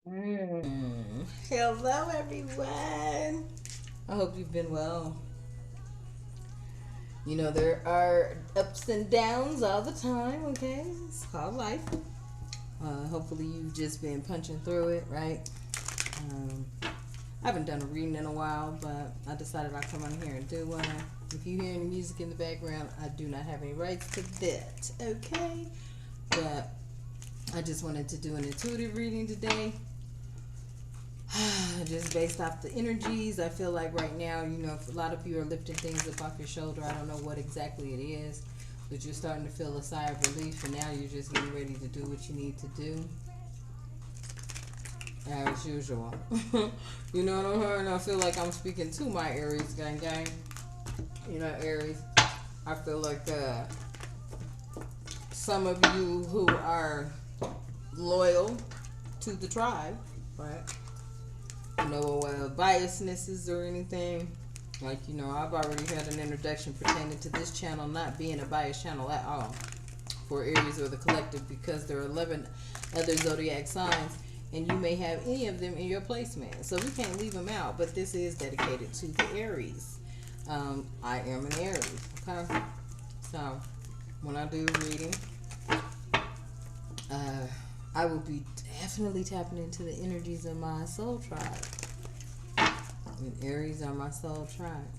Hello, everyone. I hope you've been well. You know, there are ups and downs all the time, okay? It's called life. Hopefully, you've just been punching through it, right? I haven't done a reading in a while, but I decided I'd come on here and do one. If you hear any music in the background, I do not have any rights to that, okay? But I just wanted to do an intuitive reading today. Just based off the energies, I feel like right now, you know, a lot of you are lifting things up off your shoulder. I don't know what exactly it is, but you're starting to feel a sigh of relief, and now you're just getting ready to do what you need to do as usual. You know what I'm hearing? I feel like I'm speaking to my Aries gang. You know, Aries. I feel like some of you who are loyal to the tribe, right? No biasnesses or anything. Like, you know, I've already had an introduction pertaining to this channel not being a biased channel at all for Aries or the collective, because there are 11 other zodiac signs and you may have any of them in your placement. So we can't leave them out, but this is dedicated to the Aries. I am an Aries, okay? So when I do reading, I will be definitely tapping into the energies of my soul tribe. And Aries are my soul tribe.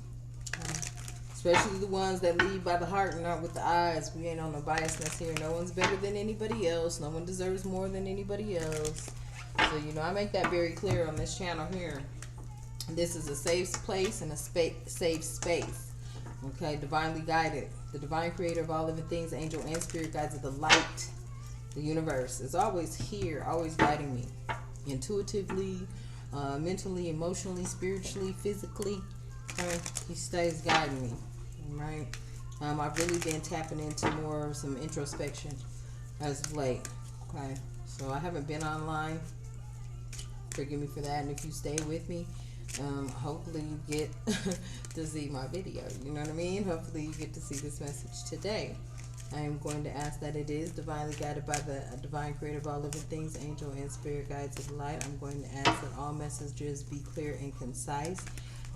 Especially the ones that lead by the heart and not with the eyes. We ain't on no biasness here. No one's better than anybody else. No one deserves more than anybody else. So, you know, I make that very clear on this channel here. This is a safe place and a safe space. Okay, divinely guided. The divine creator of all living things, angel and spirit guides of the light. The universe is always here, always guiding me. Intuitively, mentally, emotionally, spiritually, physically. He stays guiding me. Right? I've really been tapping into more of some introspection as of late. Okay. So I haven't been online. Forgive me for that. And if you stay with me, hopefully you get to see my video. You know what I mean? Hopefully you get to see this message today. I am going to ask that it is divinely guided by the divine creator of all living things, angel and spirit guides of light. I'm going to ask that all messages be clear and concise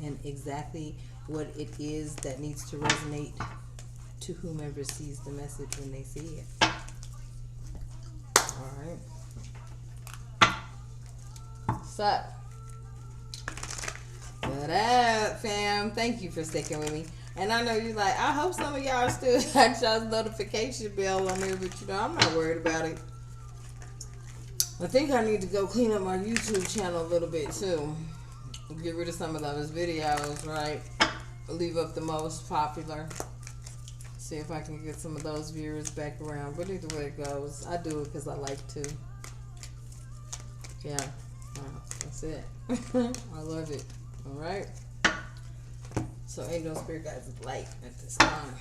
and exactly what it is that needs to resonate to whomever sees the message when they see it. All right. So, what up, fam? Thank you for sticking with me. And I know you're like, I hope some of y'all still got y'all's notification bell on there, but you know, I'm not worried about it. I think I need to go clean up my YouTube channel a little bit too. Get rid of some of those videos, right? Leave up the most popular. See if I can get some of those viewers back around. But either way it goes, I do it because I like to. Yeah, that's it. I love it. All right. So angel spirit guides of light at this time.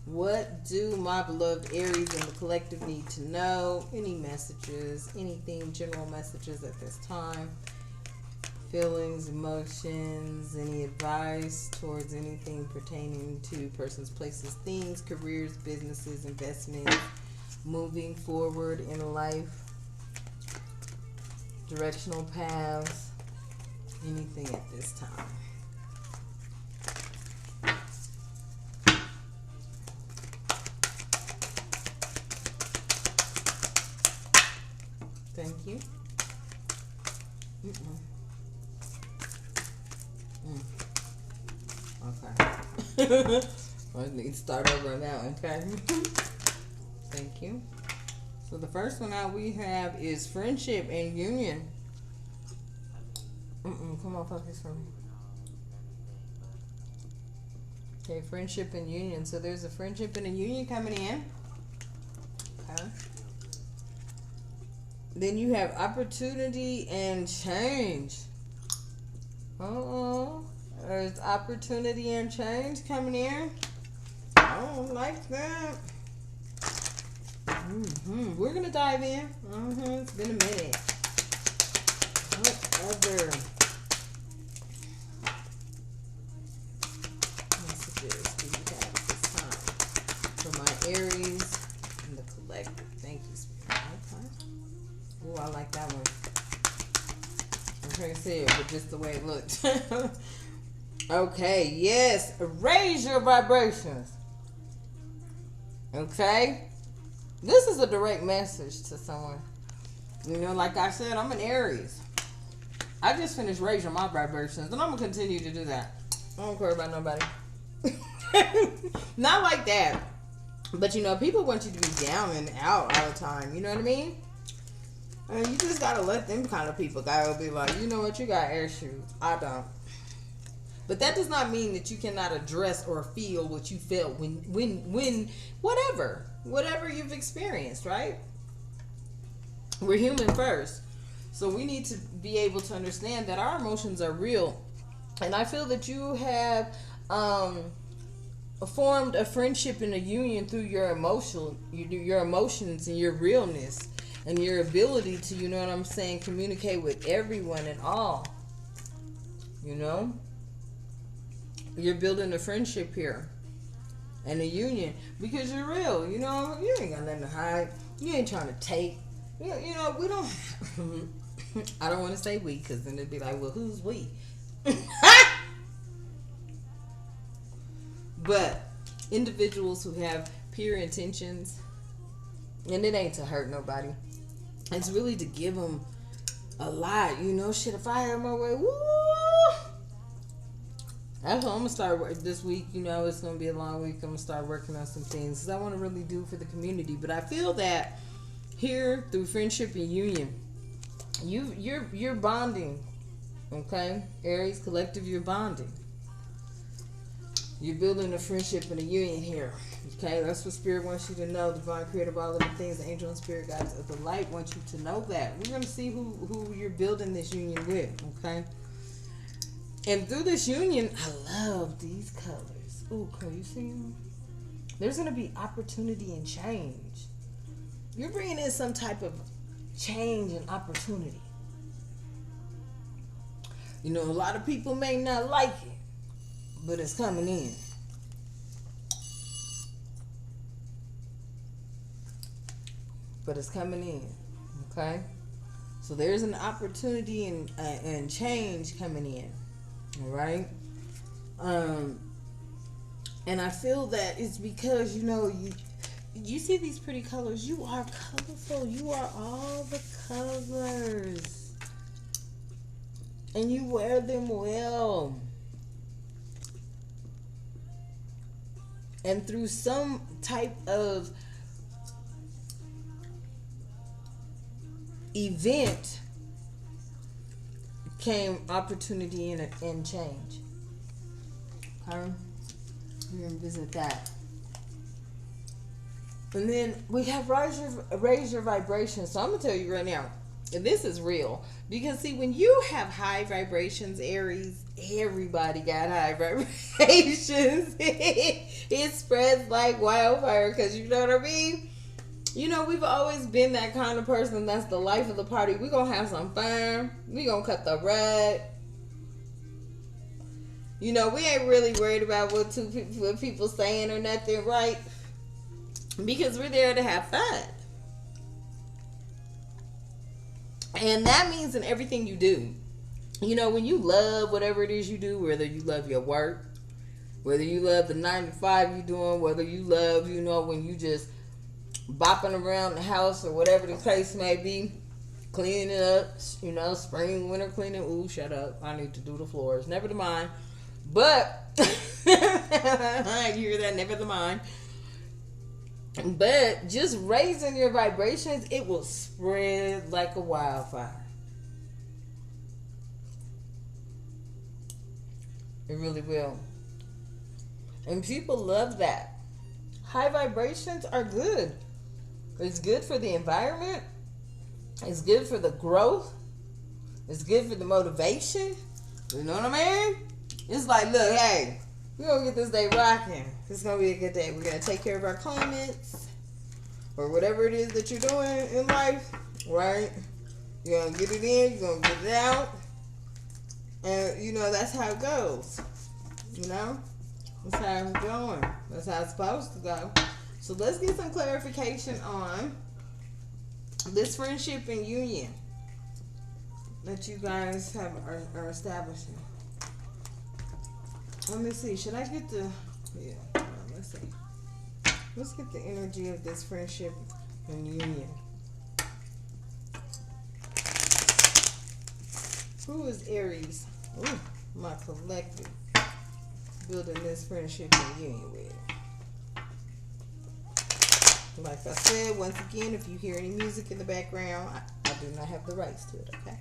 What do my beloved Aries and the collective need to know? Any messages, anything, general messages at this time? Feelings, emotions, any advice towards anything pertaining to persons, places, things, careers, businesses, investments, moving forward in life, directional paths, anything at this time. Thank you. Okay. I need to start over on that one, okay? Thank you. So the first one out we have is friendship and union. Come on, focus for me. Okay, friendship and union. So there's a friendship and a union coming in. Okay. Then you have opportunity and change. There's opportunity and change coming in. I don't like that. We're going to dive in. It's been a minute. What other messages do you have this time for my Aries I like that one. I can't see it, but just the way it looked. Okay, yes. Raise your vibrations. Okay? This is a direct message to someone. You know, like I said, I'm an Aries. I just finished raising my vibrations, and I'm going to continue to do that. I don't care about nobody. Not like that. But, you know, people want you to be down and out all the time. You know what I mean? And you just got to let them kind of people go. Be like, you know what? You got air shoes. I don't. But that does not mean that you cannot address or feel what you felt when whatever you've experienced, right? We're human first. So we need to be able to understand that our emotions are real. And I feel that you have formed a friendship and a union through your emotions and your realness and your ability to, you know what I'm saying, communicate with everyone and all. You know? You're building a friendship here and a union because you're real. You know, you ain't got nothing to hide. You ain't trying to take. You know, we don't. I don't want to say we because then it'd be like, well, who's we? But individuals who have pure intentions, and it ain't to hurt nobody. It's really to give them a lot. You know, shit, if I had my way, woo! That's what I'm going to start this week. You know, it's going to be a long week. I'm going to start working on some things because I want to really do for the community. But I feel that here through friendship and union, you're bonding. Okay? Aries collective, you're bonding. You're building a friendship and a union here. Okay? That's what Spirit wants you to know. Divine creator of all of the things, the angel and spirit guides of the light want you to know that. We're going to see who you're building this union with. Okay? And through this union, I love these colors. Ooh, can you see them? There's going to be opportunity and change. You're bringing in some type of change and opportunity. You know, a lot of people may not like it, but it's coming in. But it's coming in, okay? So there's an opportunity and change coming in. All right. And I feel that it's because, you know, you see these pretty colors. You are colorful. You are all the colors. And you wear them well. And through some type of event came opportunity and change. Okay? We're going to visit that. And then we have raise your vibration. So I'm going to tell you right now, and this is real. Because see, when you have high vibrations, Aries, everybody got high vibrations. It spreads like wildfire because you know what I mean? You know, we've always been that kind of person that's the life of the party. We're going to have some fun. We're going to cut the rug. You know, we ain't really worried about what people saying or nothing, right? Because we're there to have fun. And that means in everything you do. You know, when you love whatever it is you do, whether you love your work, whether you love the 9 to 5 you're doing, whether you love, you know, when you just bopping around the house or whatever the case may be, cleaning it up, you know, spring, winter cleaning. Ooh, shut up. I need to do the floors. Never mind. But, I hear that, never mind. But just raising your vibrations, it will spread like a wildfire. It really will. And people love that. High vibrations are good. It's good for the environment. It's good for the growth. It's good for the motivation. You know what I mean? It's like, look, hey, we're going to get this day rocking. It's going to be a good day. We're going to take care of our clients or whatever it is that you're doing in life, right? You're going to get it in. You're going to get it out. And, you know, that's how it goes. You know? That's how it's going. That's how it's supposed to go. So let's get some clarification on this friendship and union. that you guys are establishing. Let me see. Should I get the... Yeah. Let's see. Let's get the energy of this friendship and union. Who is Aries? Ooh, my collective. Building this friendship and union with. Like I said, once again, if you hear any music in the background, I do not have the rights to it, okay?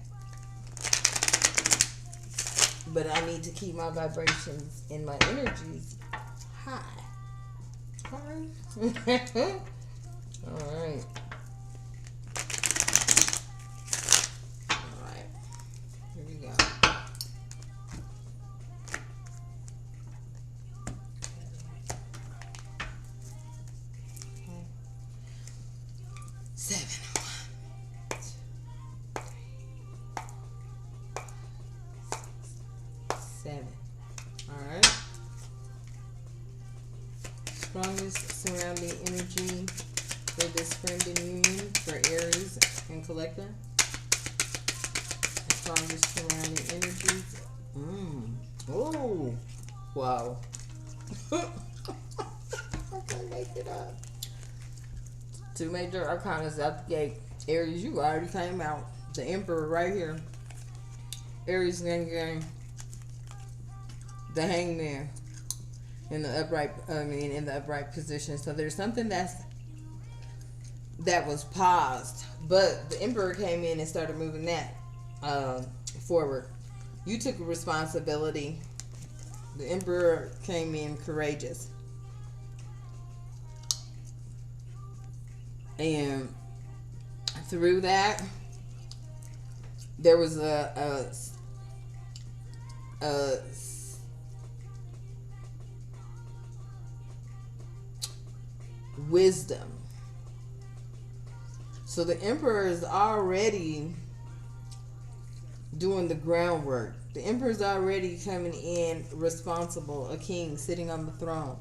But I need to keep my vibrations and my energies high. Alright. Alright. Alright. Here we go. Okay. 7. 7. Alright. Strongest surrounding energy for this friend in union for Aries and collector. Strongest surrounding energies. Oh. Wow. I can't make it up. 2 major arcanas out the gate. Aries, you already came out. The Emperor right here. Aries gang. The Hangman in the upright. In the upright position. So there's something that was paused, but the Emperor came in and started moving that forward. You took responsibility. The Emperor came in courageous, and through that, there was a wisdom. So the Emperor is already doing the groundwork. The Emperor is already coming in responsible, a king sitting on the throne,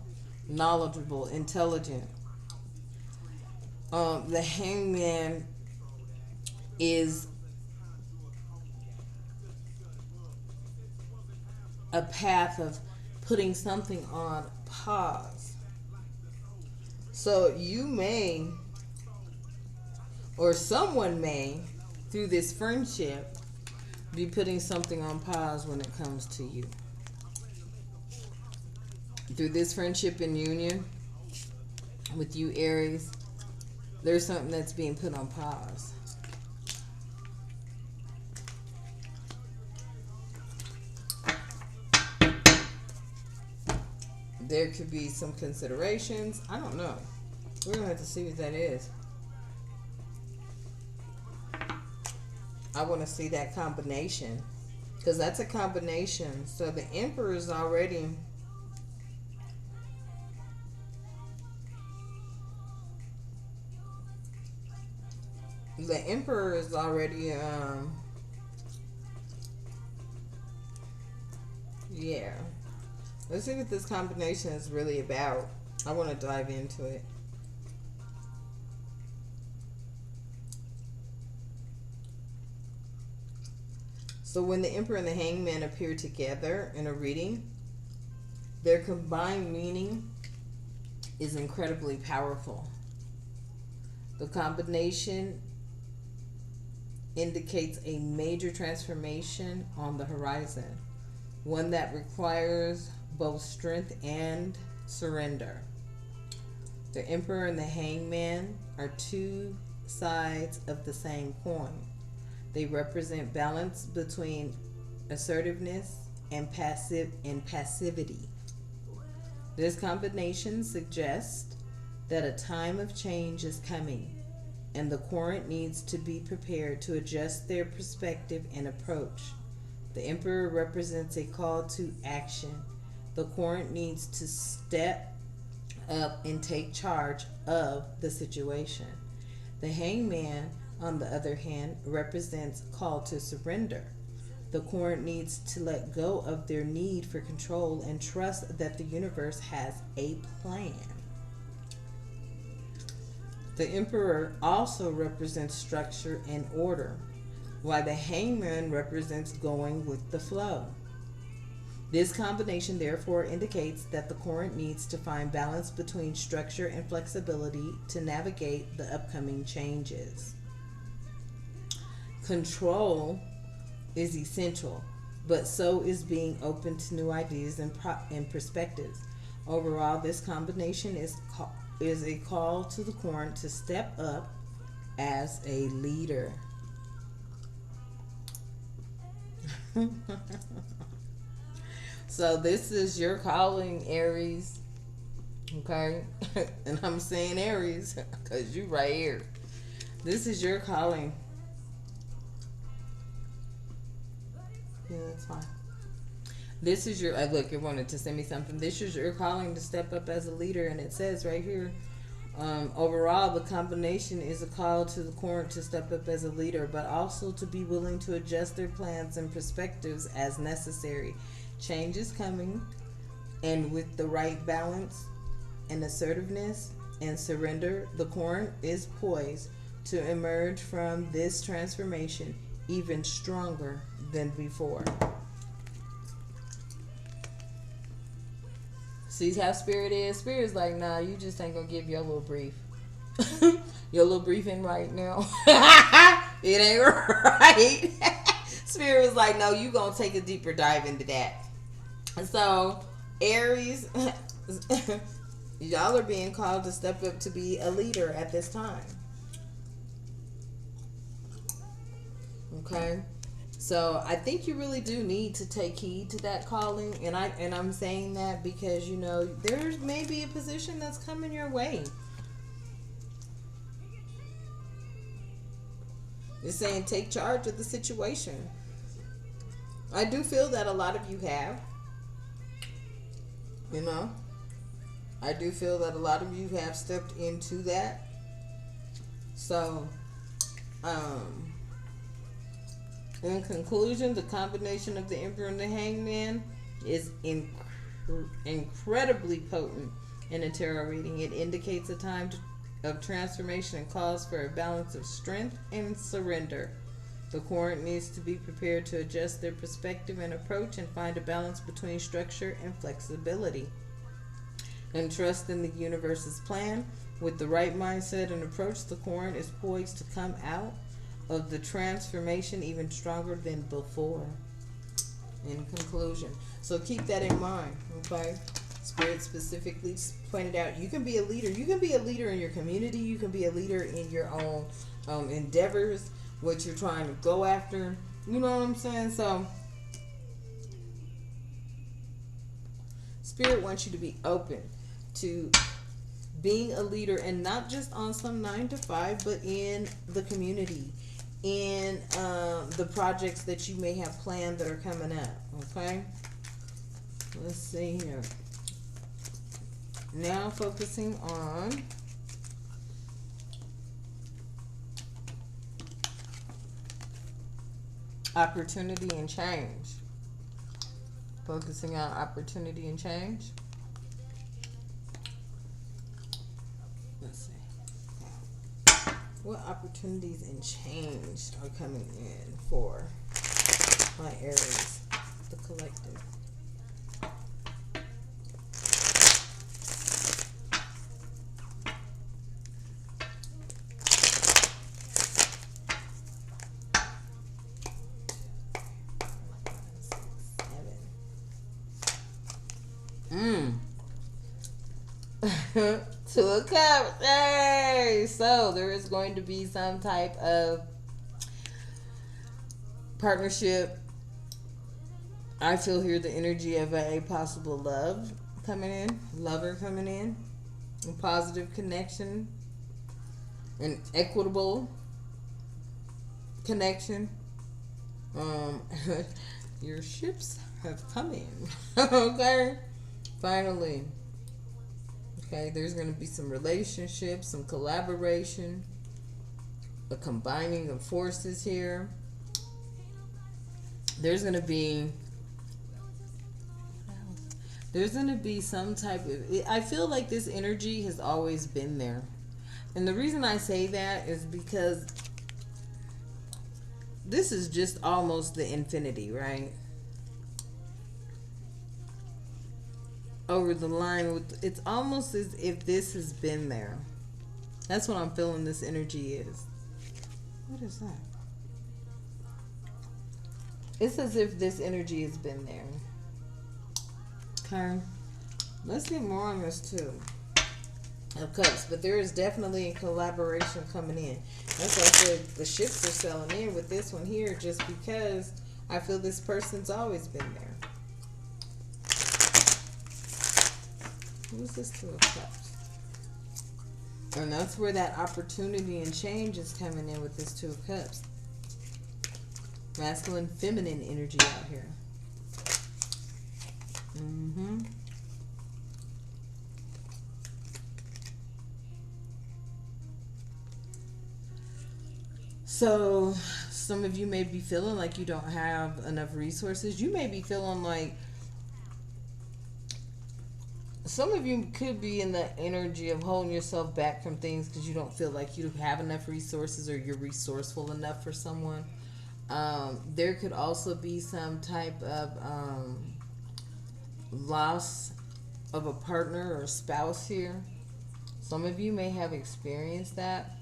knowledgeable, intelligent. The Hangman is a path of putting something on pause. So you may, or someone may, through this friendship, be putting something on pause when it comes to you. Through this friendship and union with you, Aries, there's something that's being put on pause. There could be some considerations. I don't know. We're going to have to see what that is. I want to see that combination, because that's a combination. So the Emperor is already yeah. Let's see what this combination is really about. I want to dive into it. So when the Emperor and the Hangman appear together in a reading, their combined meaning is incredibly powerful. The combination indicates a major transformation on the horizon, one that requires both strength and surrender. The Emperor and the Hangman are 2 sides of the same coin. They represent balance between assertiveness and passivity. This combination suggests that a time of change is coming, and the current needs to be prepared to adjust their perspective and approach. The Emperor represents a call to action. The current needs to step up and take charge of the situation. The Hangman, on the other hand, represents call to surrender. The current needs to let go of their need for control and trust that the universe has a plan. The Emperor also represents structure and order. while the Hangman represents going with the flow. This combination therefore indicates that the Courant needs to find balance between structure and flexibility to navigate the upcoming changes. Control is essential, but so is being open to new ideas and perspectives. Overall, this combination is a call to the Courant to step up as a leader. So this is your calling, Aries. Okay? And I'm saying Aries because you right here. This is your calling. Yeah, that's fine. This is your, look, it wanted to send me something. This is your calling to step up as a leader. And it says right here, overall, the combination is a call to the Courant to step up as a leader, but also to be willing to adjust their plans and perspectives as necessary. Change is coming, and with the right balance and assertiveness and surrender, the Courant is poised to emerge from this transformation even stronger than before. See how Spirit is? Spirit's like, nah, you just ain't gonna give your little brief. Your little briefing right now. It ain't right. Spirit was like, no, you gonna take a deeper dive into that. So, Aries, y'all are being called to step up to be a leader at this time. Okay? So, I think you really do need to take heed to that calling. And I'm saying that because, you know, there may be a position that's coming your way. It's saying take charge of the situation. I do feel that a lot of you have. You know, I do feel that a lot of you have stepped into that. So, in conclusion, the combination of the Emperor and the Hangman is incredibly potent in a tarot reading. It indicates a time of transformation and calls for a balance of strength and surrender. The Courant needs to be prepared to adjust their perspective and approach and find a balance between structure and flexibility. And trust in the universe's plan. With the right mindset and approach, the Courant is poised to come out of the transformation even stronger than before. In conclusion. So keep that in mind, okay? Spirit specifically pointed out, you can be a leader. You can be a leader in your community. You can be a leader in your own endeavors, what you're trying to go after. You know what I'm saying? So, Spirit wants you to be open to being a leader, and not just on some 9 to 5, but in the community, in the projects that you may have planned that are coming up. Okay? Let's see here. Now focusing on opportunity and change. Focusing on opportunity and change. Let's see. What opportunities and change are coming in for my Aries, the collective? Two of Cups. Hey! So there is going to be some type of partnership. I feel here the energy of a possible love coming in, lover coming in, a positive connection, an equitable connection. Your ships have come in. Okay? Finally. Okay, there's going to be some relationships, some collaboration, a combining of forces here. There's going to be some type of, I feel like this energy has always been there. And the reason I say that is because this is just almost the infinity, right? Over the line with, it's almost as if this has been there. That's what I'm feeling this energy is. What is that? It's as if this energy has been there. Okay. Let's get more on this too. Of Cups, but there is definitely a collaboration coming in. That's why I said the ships are selling in with this one here, just because I feel this person's always been there. Who's this Two of Cups? And that's where that opportunity and change is coming in with this Two of Cups. Masculine, feminine energy out here. So some of you may be feeling like you don't have enough resources. You may be feeling like, some of you could be in the energy of holding yourself back from things because you don't feel like you have enough resources or you're resourceful enough for someone. There could also be some type of loss of a partner or a spouse here. Some of you may have experienced that.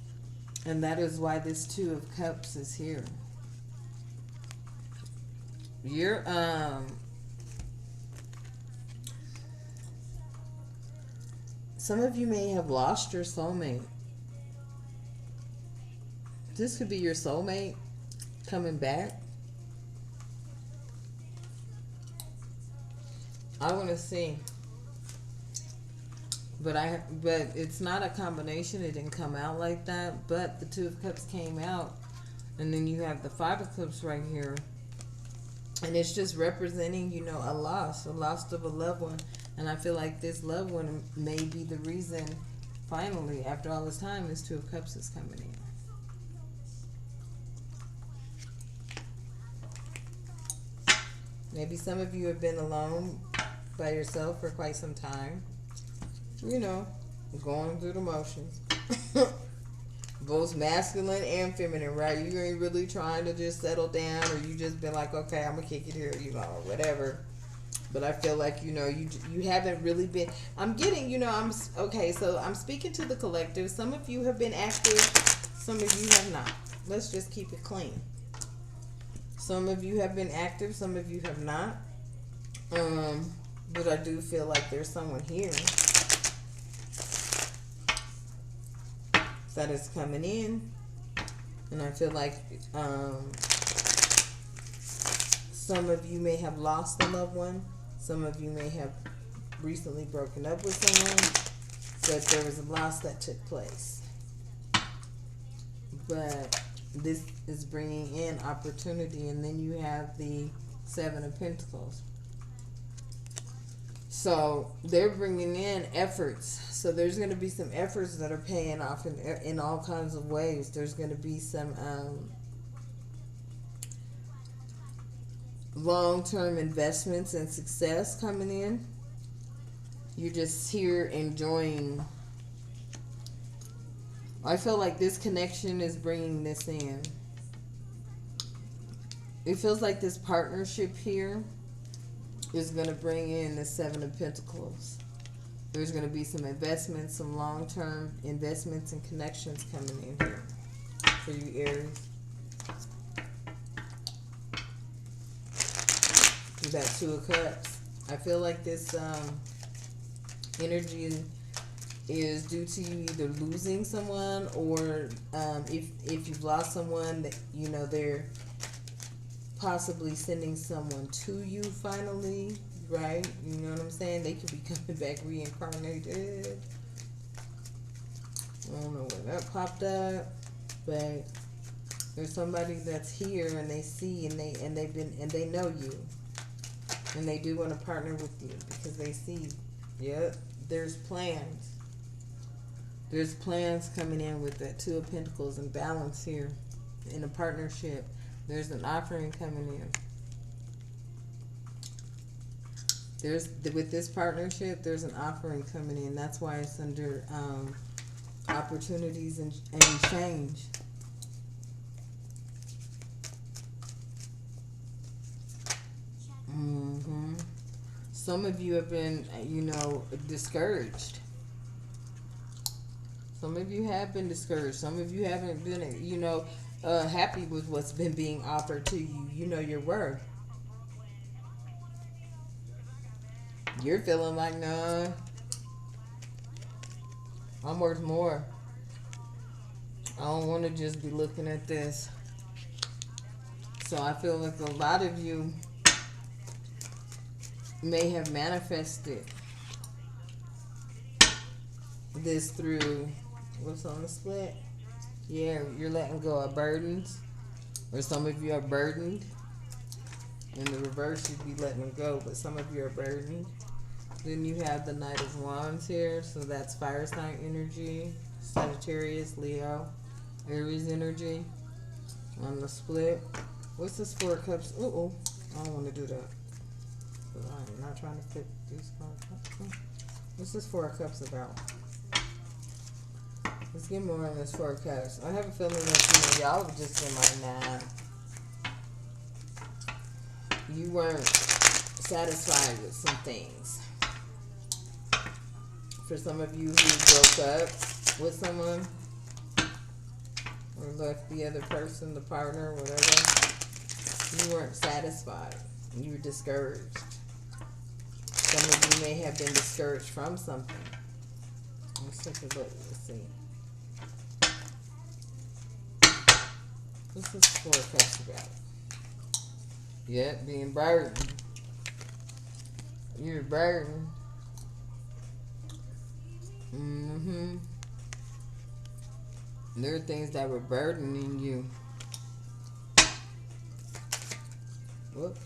And that is why this Two of Cups is here. You're, some of you may have lost your soulmate. This could be your soulmate coming back. I want to see. But it's not a combination. It didn't come out like that. But the Two of Cups came out. And then you have the Five of Cups right here. And it's just representing, you know, a loss of a loved one. And I feel like this loved one may be the reason, finally, after all this time, this Two of Cups is coming in. Maybe some of you have been alone by yourself for quite some time. You know, going through the motions. Both masculine and feminine, right? You ain't really trying to just settle down, or you just been like, okay, I'm gonna kick it here, you know, or whatever. But I feel like, you know, you haven't really been. I'm getting, you know, okay. So I'm speaking to the collective. Some of you have been active, some of you have not. Let's just keep it clean. Some of you have been active, some of you have not. But I do feel like there's someone here that is coming in, and I feel like some of you may have lost a loved one. Some of you may have recently broken up with someone, but there was a loss that took place. But this is bringing in opportunity, and then you have the Seven of Pentacles. So they're bringing in efforts. So there's going to be some efforts that are paying off in all kinds of ways. There's going to be some long-term investments and success coming in. You're just here enjoying. I feel like this connection is bringing this in. It feels like this partnership here is going to bring in the Seven of Pentacles. There's going to be some investments, some long-term investments and connections coming in here for you, Aries. You got Two of Cups. I feel like this energy is due to you either losing someone, or if you've lost someone, that, you know, they're possibly sending someone to you finally, right? You know what I'm saying? They could be coming back reincarnated. I don't know where that popped up, but there's somebody that's here, and they see, and they know you, and they do want to partner with you because they see. Yep, there's plans. There's plans coming in with that Two of Pentacles and balance here in a partnership. There's an offering coming in. With this partnership, there's an offering coming in. That's why it's under opportunities and change. Mm-hmm. Some of you have been, you know, discouraged. Some of you have been discouraged. Some of you haven't been, you know, happy with what's been being offered to you. You know your worth. You're feeling like, nah, I'm worth more. I don't want to just be looking at this. So I feel like a lot of you may have manifested this through what's on the split. Yeah, you're letting go of burdens. Or some of you are burdened. In the reverse, you'd be letting them go, but some of you are burdened. Then you have the Knight of Wands here, so that's fire sign energy, Sagittarius, Leo, Aries energy on the split. What's this Four of Cups? Uh-oh, I don't want to do that. I'm not trying to fit these cards. What's this Four of Cups about? Let's get more on this Four of Cups. I have a feeling that, you know, y'all have just been like, nah. You weren't satisfied with some things. For some of you who broke up with someone or left the other person, the partner, whatever, you weren't satisfied. You were discouraged. Some of you may have been discouraged from something. Let's take a look. Let's see. What's this Four of Cups about? Yep, being burdened. You're burdened. Mm-hmm. There are things that were burdening you. Whoops.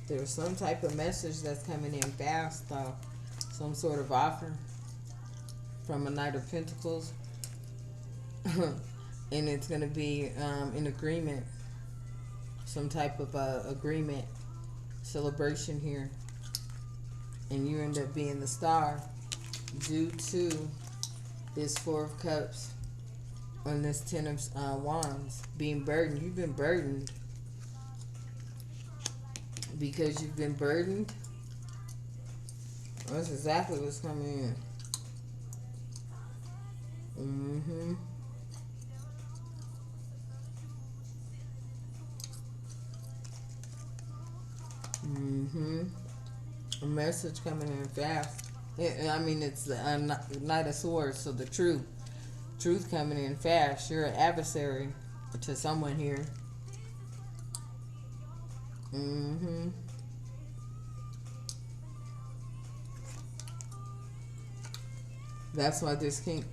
There's some type of message that's coming in fast, though. Some sort of offer from a Knight of Pentacles. And it's going to be an agreement. Some type of agreement. Celebration here. And you end up being the star due to this Four of Cups on this Ten of Wands. Being burdened. You've been burdened. Because you've been burdened. That's exactly what's coming in. Mm-hmm. Mm-hmm. A message coming in fast. I mean, it's a Knight of Swords, so the truth. Truth coming in fast. You're an adversary to someone here. Mm-hmm. That's why this king,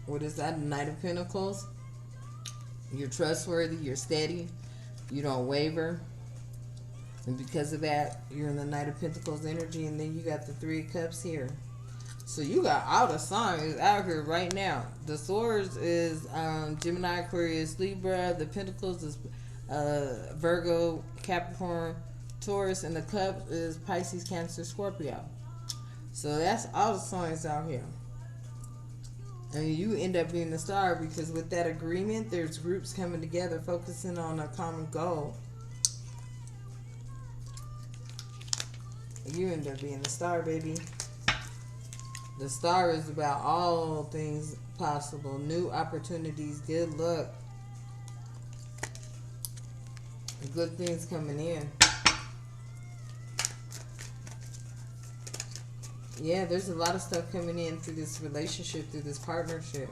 what is that? Knight of Pentacles. You're trustworthy. You're steady. You don't waver. And because of that, you're in the Knight of Pentacles energy. And then you got the Three of Cups here. So you got all the signs out here right now. The Swords is Gemini, Aquarius, Libra. The Pentacles is Virgo, Capricorn, Taurus. And the Cup is Pisces, Cancer, Scorpio. So that's all the signs out here. And you end up being the star because with that agreement, there's groups coming together focusing on a common goal. You end up being the star, baby. The star is about all things possible. New opportunities, good luck. Good things coming in. Yeah, there's a lot of stuff coming in through this relationship, through this partnership.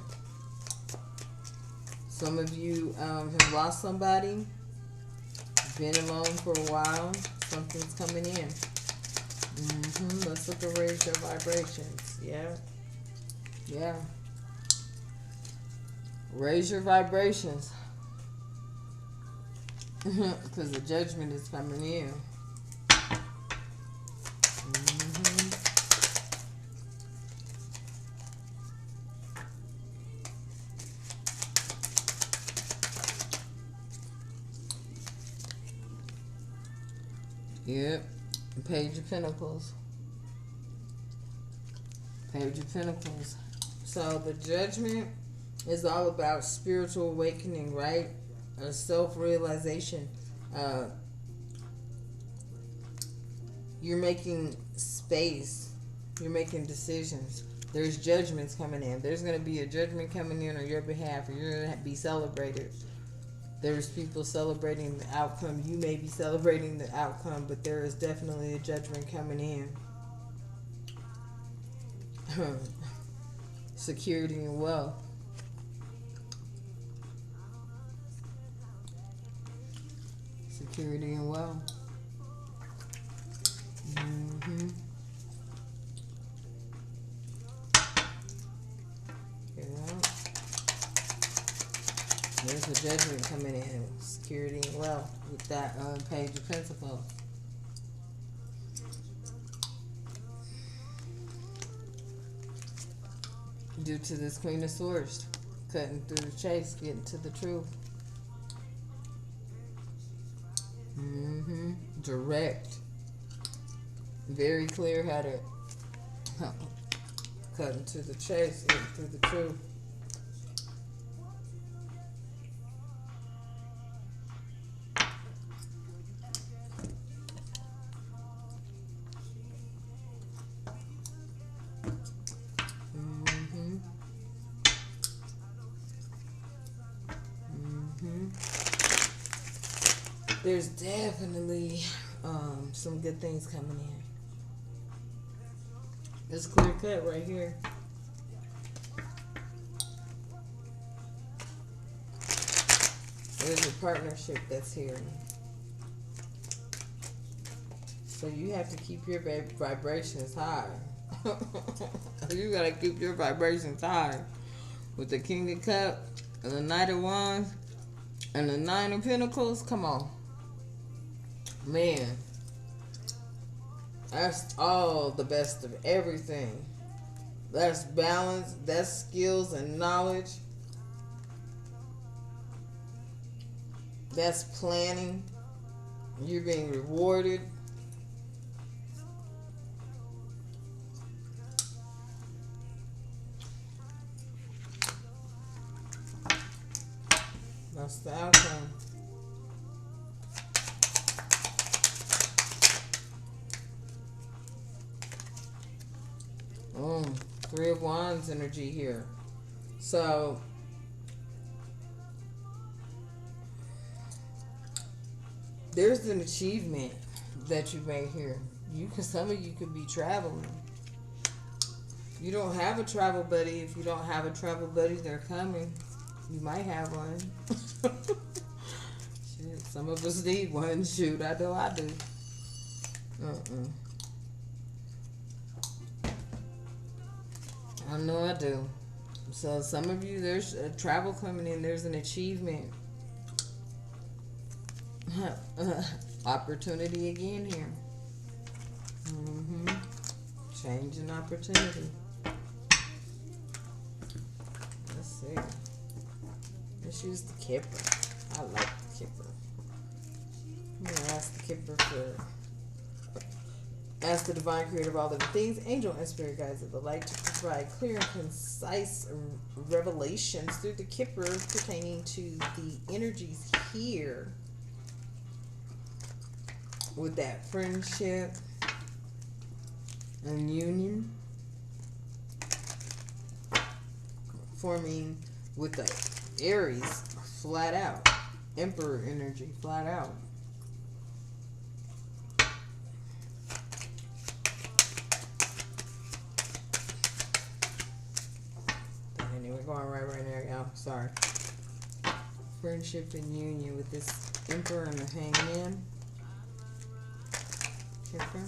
Some of you have lost somebody, been alone for a while. Something's coming in. Let's look at raise your vibrations. Yeah. Yeah. Raise your vibrations. Because the judgment is coming in. Yep. Page of Pentacles. Page of Pentacles. So the Judgment is all about spiritual awakening, right? A self-realization. You're making space. You're making decisions. There's judgments coming in. There's going to be a judgment coming in on your behalf, and you're going to be celebrated. There's people celebrating the outcome. You may be celebrating the outcome, but there is definitely a judgment coming in. Security and wealth. Security and wealth. Mm-hmm. There's a judgment coming in. Security and wealth with that Page of Pentacles. Due to this Queen of Swords, cutting through the chase, getting to the truth. Direct. Very clear-headed. Cutting to the chase, getting through the truth. There's definitely some good things coming in. It's clear cut right here. There's a partnership that's here. So you have to keep your vibrations high. You gotta keep your vibrations high. With the King of Cups and the Knight of Wands and the Nine of Pentacles, come on. Man, that's all the best of everything. That's balance, that's skills and knowledge. That's planning. You're being rewarded. That's the outcome. Three of Wands energy here. So there's an achievement that you made here. Some of you could be traveling. You don't have a travel buddy. If you don't have a travel buddy, they're coming. You might have one. Shit, some of us need one. Shoot, I know I do. I know I do. So some of you, there's a travel coming in. There's an achievement. Opportunity again here. Change and opportunity. Let's see. Let's use the Kipper. I like the Kipper. I'm going to ask the Kipper for... Ask the Divine Creator of all living things, angel and spirit guides of the light to provide clear and concise revelations through the Kipper pertaining to the energies here with that friendship and union forming with the Aries flat out, Emperor energy flat out. Going right there, y'all. Sorry. Friendship and union with this Emperor and the Hangman. Kipper.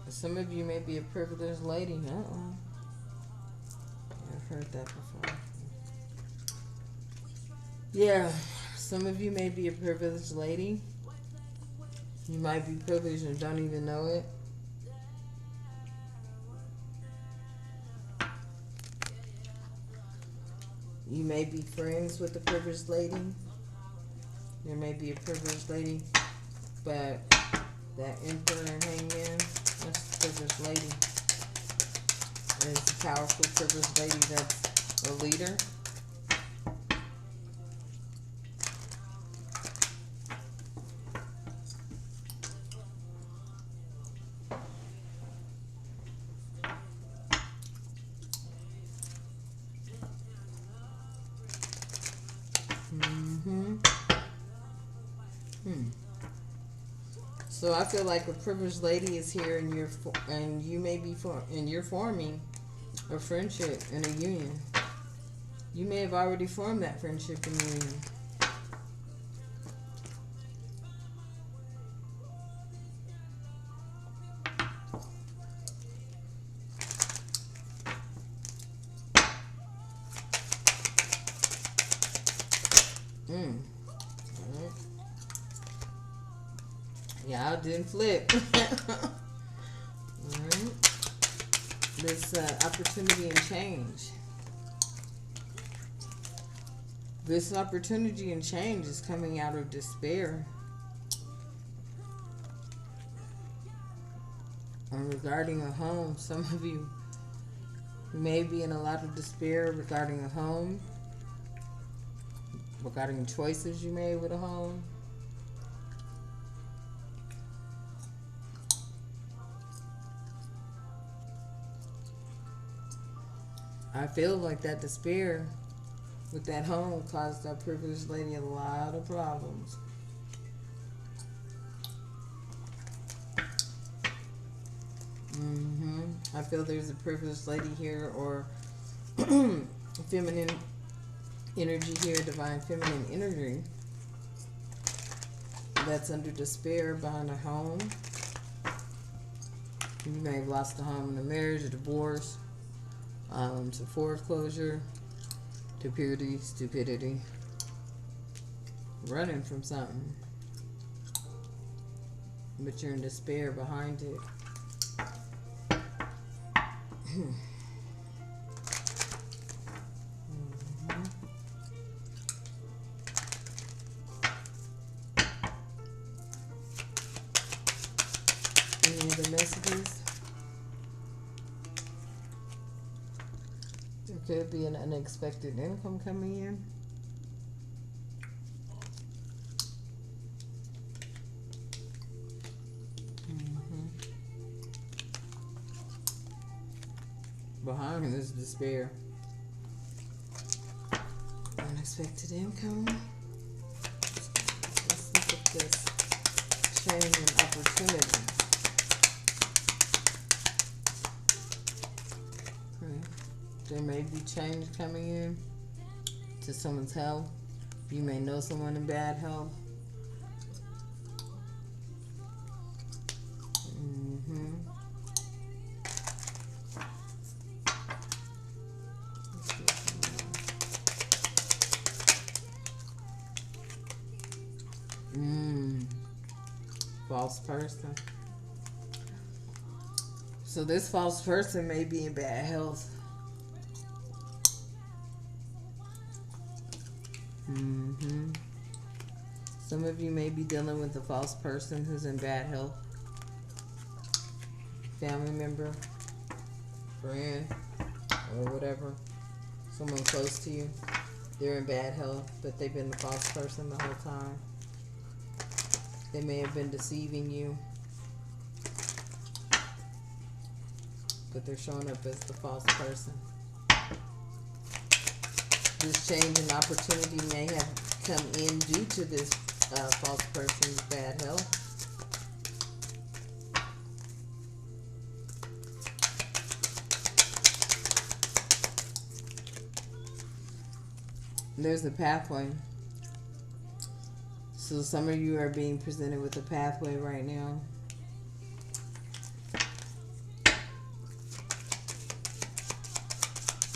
Some of you may be a privileged lady. I've heard that before. Yeah, some of you may be a privileged lady. You might be privileged and don't even know it. You may be friends with a privileged lady. There may be a privileged lady, but That Emperor and Hangman. That's the privileged lady. And it's a powerful privileged lady that's a leader. So I feel like a privileged lady is here, and you may be you're forming a friendship and a union. You may have already formed that friendship and union. Y'all didn't flip. Alright. This opportunity and change. This opportunity and change is coming out of despair. And regarding a home, some of you may be in a lot of despair regarding a home, regarding choices you made with a home. I feel like that despair with that home caused that privileged lady a lot of problems. I feel there's a privileged lady here, or feminine energy here, divine feminine energy, that's under despair behind a home. You may have lost a home in a marriage, a divorce, to foreclosure, to purity, stupidity, running from something, but you're in despair behind it. Any other messages? There could be an unexpected income coming in. Behind this despair. Unexpected income. Let's look at this change in opportunity. There may be change coming in to someone's health. You may know someone in bad health. False person. So this false person may be in bad health. Some of you may be dealing with a false person who's in bad health. Family member, friend, or whatever. Someone close to you. They're in bad health, but they've been the false person the whole time. They may have been deceiving you, but they're showing up as the false person. This change in opportunity may have come in due to this false person's bad health. There's a pathway. So some of you are being presented with a pathway right now.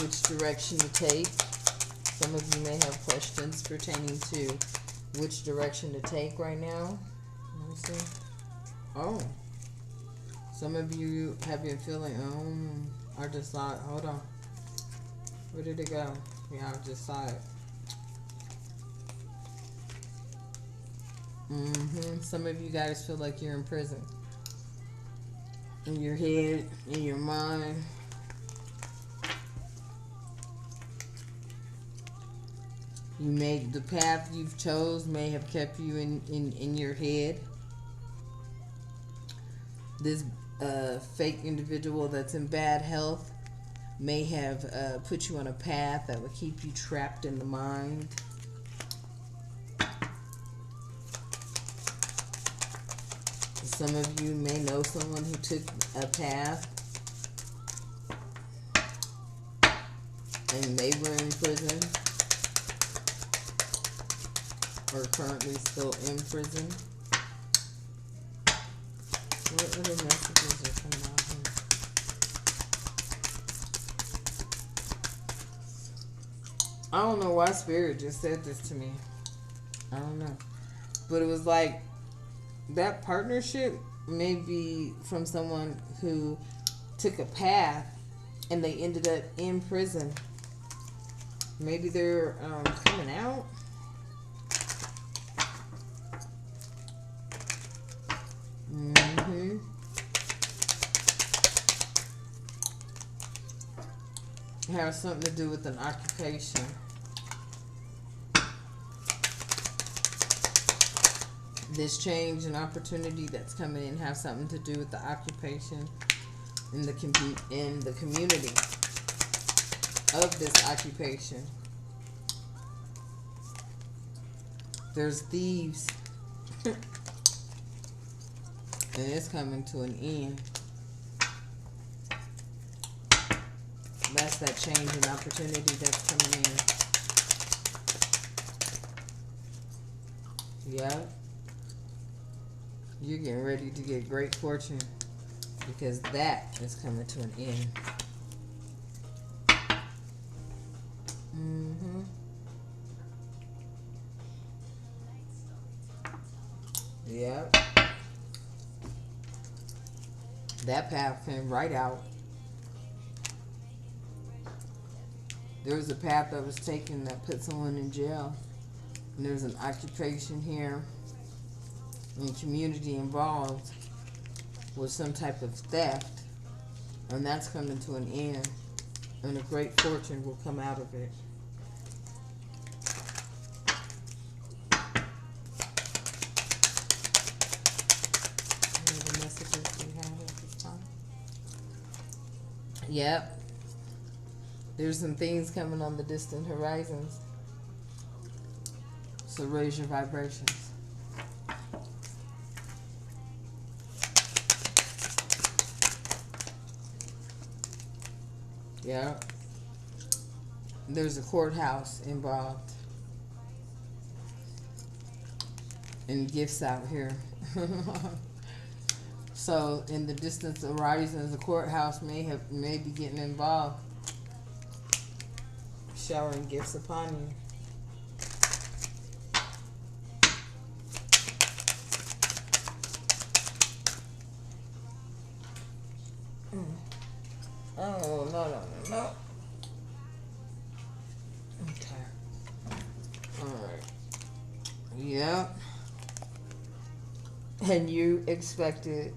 Which direction to take. Some of you may have questions pertaining to which direction to take right now. Let me see. Oh. Some of you have been feeling, I just saw it. Hold on. Where did it go? Yeah, I just saw it. Some of you guys feel like you're in prison. In your head, in your mind. You made the path you've chose may have kept you in your head. This fake individual that's in bad health may have put you on a path that would keep you trapped in the mind. Some of you may know someone who took a path and they were in prison or currently still in prison. What other messages are coming out here? I don't know why Spirit just said this to me. I don't know. But it was like that partnership may be from someone who took a path and they ended up in prison. Maybe they're coming out. Has something to do with an occupation. This change and opportunity that's coming in have something to do with the occupation in the community of this occupation. There's thieves. And it's coming to an end. That's that change in opportunity that's coming in. Yeah. You're getting ready to get great fortune because that is coming to an end. Yep. That path came right out. There was a path that was taken that put someone in jail. And there's an occupation here and community involved with some type of theft. And that's coming to an end. And a great fortune will come out of it. Any other messages we have at this time? Yep. There's some things coming on the distant horizons. So raise your vibrations. Yeah. There's a courthouse involved. And gifts out here. So in the distant horizons, the courthouse may be getting involved. Showering gifts upon you. Oh, no. Okay. Alright. Yep. And you expected,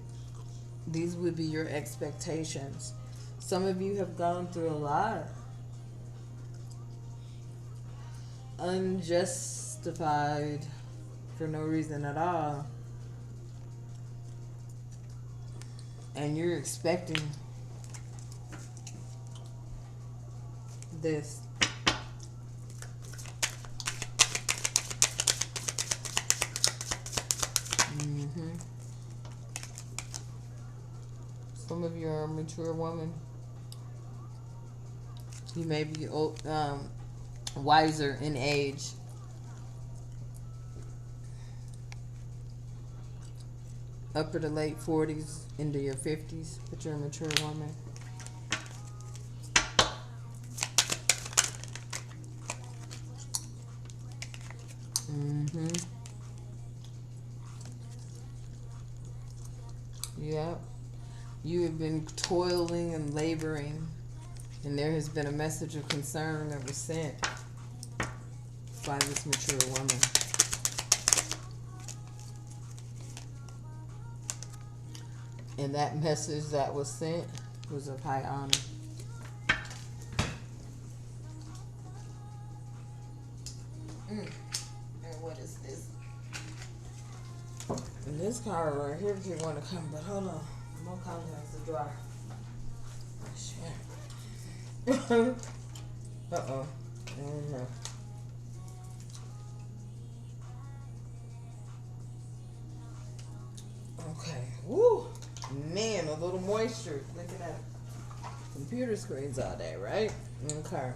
these would be your expectations. Some of you have gone through a lot. Unjustified for no reason at all. And you're expecting this. Some of you are a mature woman. You may be old, wiser in age. Upper to late 40s into your 50s, but you're a mature woman. Yep. You have been toiling and laboring, and there has been a message of concern that was sent by this mature woman. And that message that was sent was of high honor. And what is this? And this card right here, if you want to come, but hold on. More contacts to dry. Shit. Uh-oh. I don't know. Okay. Woo! Man, a little moisture. Look at that. Computer screens all day, right? Okay.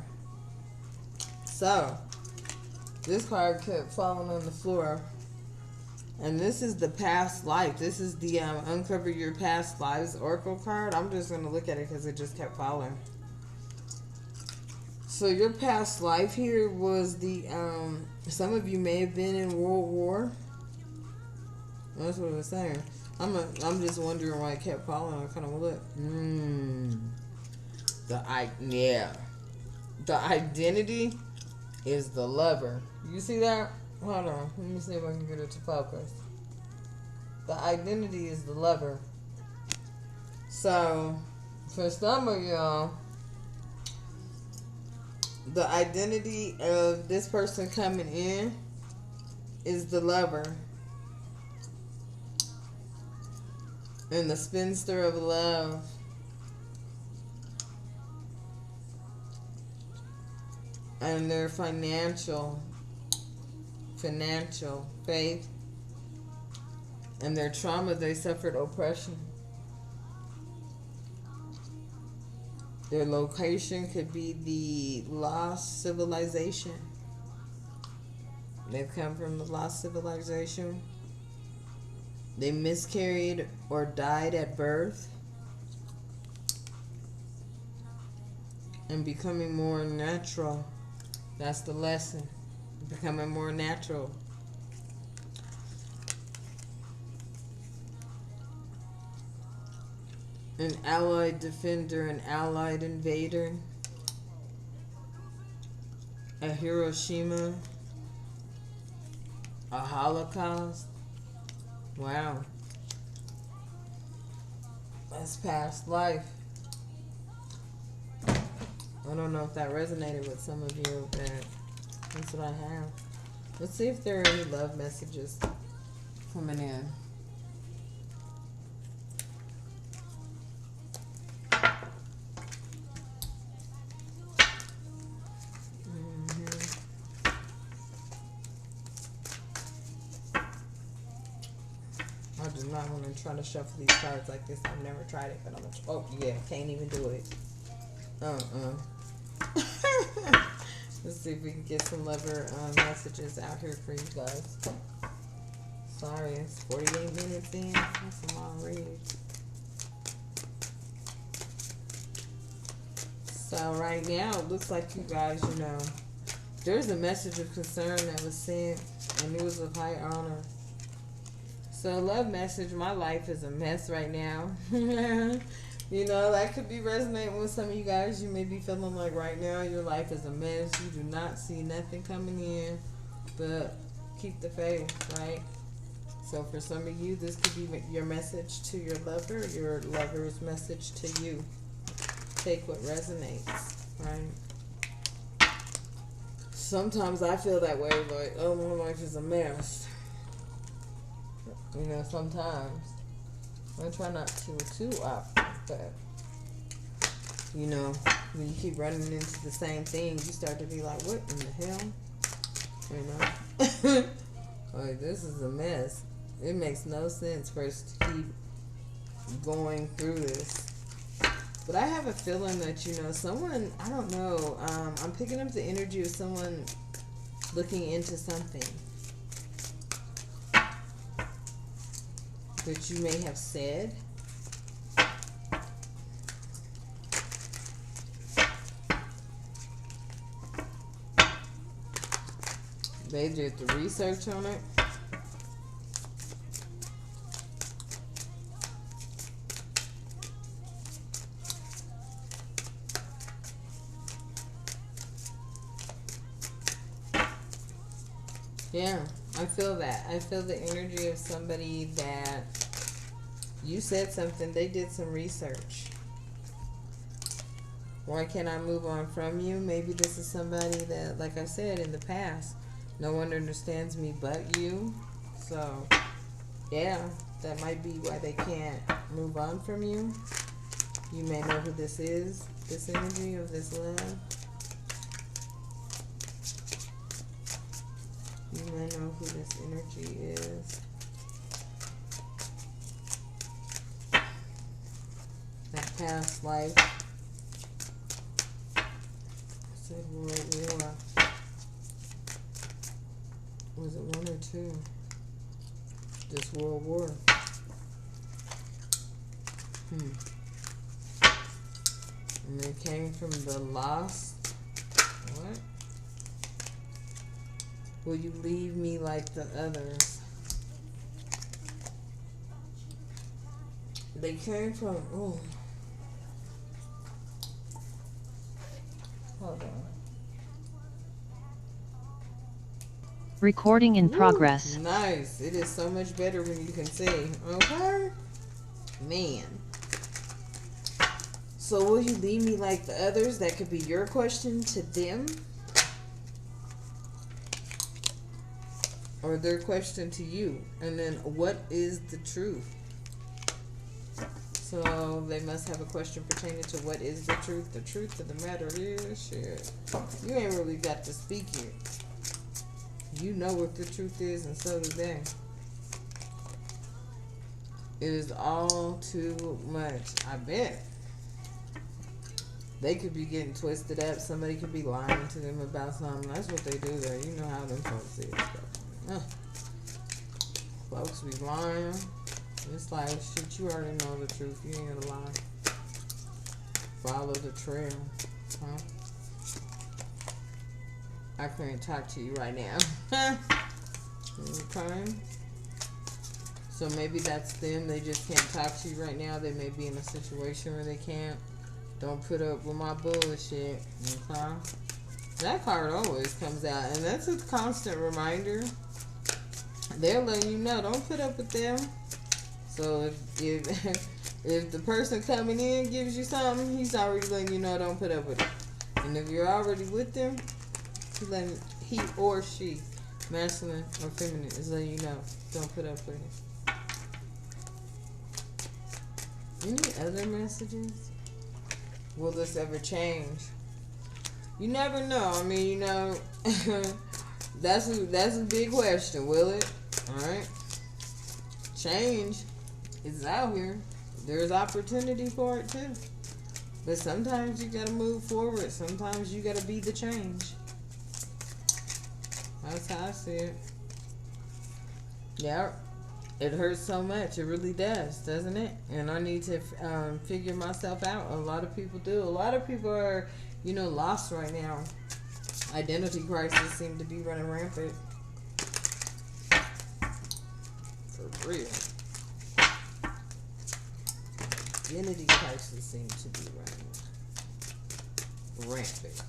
So, this card kept falling on the floor. And this is the past life. This is the Uncover Your Past Lives Oracle card. I'm just going to look at it because it just kept falling. So your past life here was the, some of you may have been in World War. That's what it was saying. I'm just wondering why it kept falling. I kind of look. The identity is the lover. You see that? Hold on. Let me see if I can get it to focus. The identity is the lover. So, for some of y'all, the identity of this person coming in is the lover. And the spinster of love. And their financial faith. And their trauma, they suffered oppression. Their location could be the lost civilization. They've come from the lost civilization. They miscarried or died at birth. And becoming more natural. That's the lesson. Becoming more natural. An allied defender, an allied invader. A Hiroshima. A Holocaust. Wow. That's past life. I don't know if that resonated with some of you, but that's what I have. Let's see if there are any love messages coming in. I do not want to try to shuffle these cards like this. I've never tried it, but I'm gonna. Oh yeah, can't even do it. Let's see if we can get some lover messages out here for you guys. Sorry, it's 48 minutes in. That's a long read. So right now, it looks like you guys, you know, there's a message of concern that was sent, and it was of high honor. So love message, my life is a mess right now. You know, that could be resonating with some of you guys. You may be feeling like right now your life is a mess. You do not see nothing coming in, but keep the faith, right? So for some of you, this could be your message to your lover's message to you. Take what resonates, right? Sometimes I feel that way, like, oh, my life is a mess. You know, sometimes. I try not to too often, but, you know, when you keep running into the same thing, you start to be like, what in the hell? You know? Like, this is a mess. It makes no sense for us to keep going through this. But I have a feeling that, you know, someone, I don't know, I'm picking up the energy of someone looking into something that you may have said. They did the research on it. Yeah, I feel that. I feel the energy of somebody that You said something. They did some research. Why can't I move on from you? Maybe this is somebody that, like I said, in the past, no one understands me but you. So, yeah, that might be why they can't move on from you. You may know who this is, this energy of this love. You may know who this energy is. That past life. I said World War. Was it 1 or 2? This World War. And it came from the loss. What? Will you leave me like the others? They came from, oh. Hold on. Recording in progress. Nice. It is so much better when you can see. Okay? Man. So will you leave me like the others? That could be your question to them. Or their question to you. And then what is the truth? So they must have a question pertaining to what is the truth. The truth of the matter is, shit, you ain't really got to speak it. You know what the truth is, and so do they. It is all too much. I bet. They could be getting twisted up. Somebody could be lying to them about something. That's what they do there. You know how them folks is. Folks be lying. It's like, shit, you already know the truth. You ain't gonna lie. Follow the trail. Huh? I can't talk to you right now. Okay. So maybe that's them. They just can't talk to you right now. They may be in a situation where they can't. Don't put up with my bullshit. Okay. That card always comes out. And that's a constant reminder. They're letting you know. Don't put up with them. So if the person coming in gives you something, he's already letting you know don't put up with it. And if you're already with them, he or she, masculine or feminine, is letting you know don't put up with it. Any other messages? Will this ever change? You never know. I mean, you know, that's a big question. Will it? All right. Change is out here. There's opportunity for it too. But sometimes you gotta move forward. Sometimes you gotta be the change. That's how I see it. Yeah. It hurts so much. It really does, doesn't it? And I need to figure myself out. A lot of people do. A lot of people are, you know, lost right now. Identity crisis seem to be running rampant. For real. Identity crisis seem to be running rampant.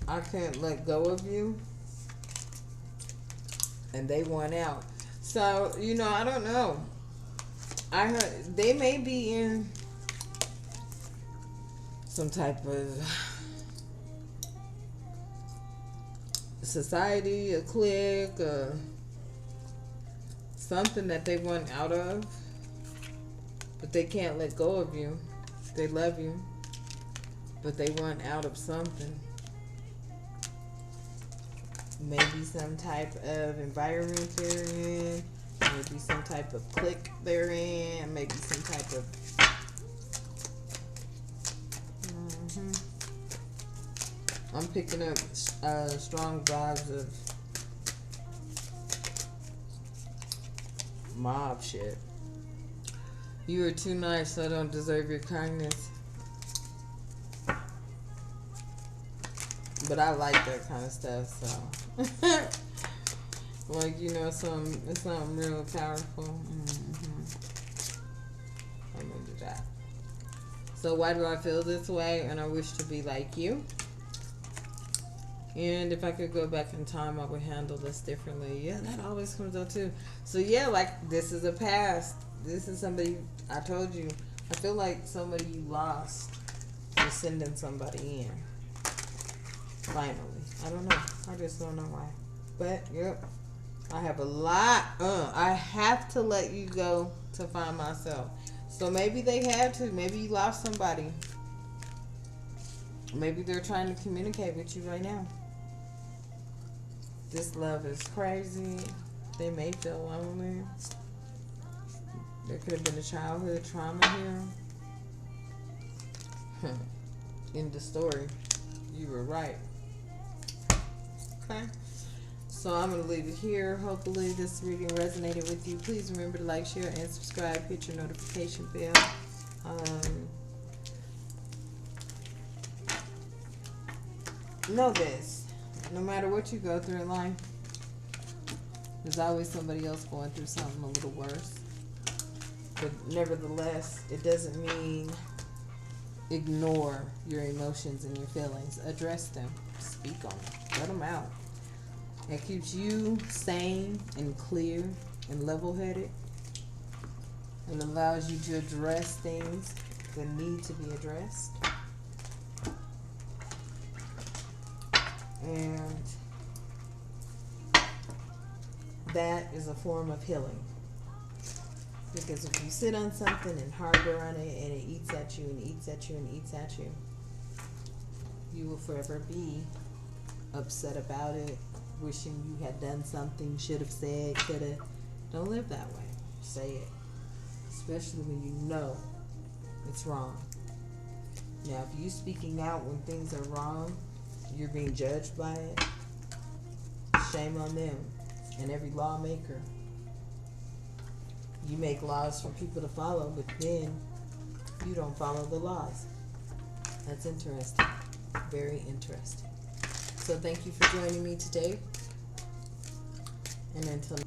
I can't let go of you. And they want out. So, you know, I don't know. I heard they may be in some type of society, a clique, something that they want out of. But they can't let go of you. They love you. But they want out of something. Maybe some type of environment they're in. Maybe some type of clique they're in. Maybe some type of... I'm picking up strong vibes of mob shit. You are too nice, so I don't deserve your kindness. But I like that kind of stuff, so... like, you know, it's something real powerful. I'm into that. So why do I feel this way and I wish to be like you? And if I could go back in time, I would handle this differently. Yeah, that always comes out too. So yeah, like this is a past. This is somebody, I told you. I feel like somebody you lost is sending somebody in. Finally. I don't know. I just don't know why. But yep. I have a lot. I have to let you go to find myself. So maybe they had to. Maybe you lost somebody. Maybe they're trying to communicate with you right now. This love is crazy. They may feel lonely. There could have been a childhood trauma here. In the story, you were right. Okay. So I'm going to leave it here. Hopefully this reading resonated with you. Please remember to like, share, and subscribe. Hit your notification bell. Know this. No matter what you go through in life, there's always somebody else going through something a little worse. But nevertheless, it doesn't mean ignore your emotions and your feelings. Address them. Speak on them. Let them out. It keeps you sane and clear and level-headed, and allows you to address things that need to be addressed. And that is a form of healing. Because if you sit on something and harbor on it and it eats at you and eats at you and eats at you, you will forever be upset about it, wishing you had done something, should have said, could have. Don't live that way. Say it. Especially when you know it's wrong. Now, if you speaking out when things are wrong, you're being judged by it, shame on them and every lawmaker. You make laws for people to follow, but then you don't follow the laws. That's interesting. Very interesting. So thank you for joining me today. And until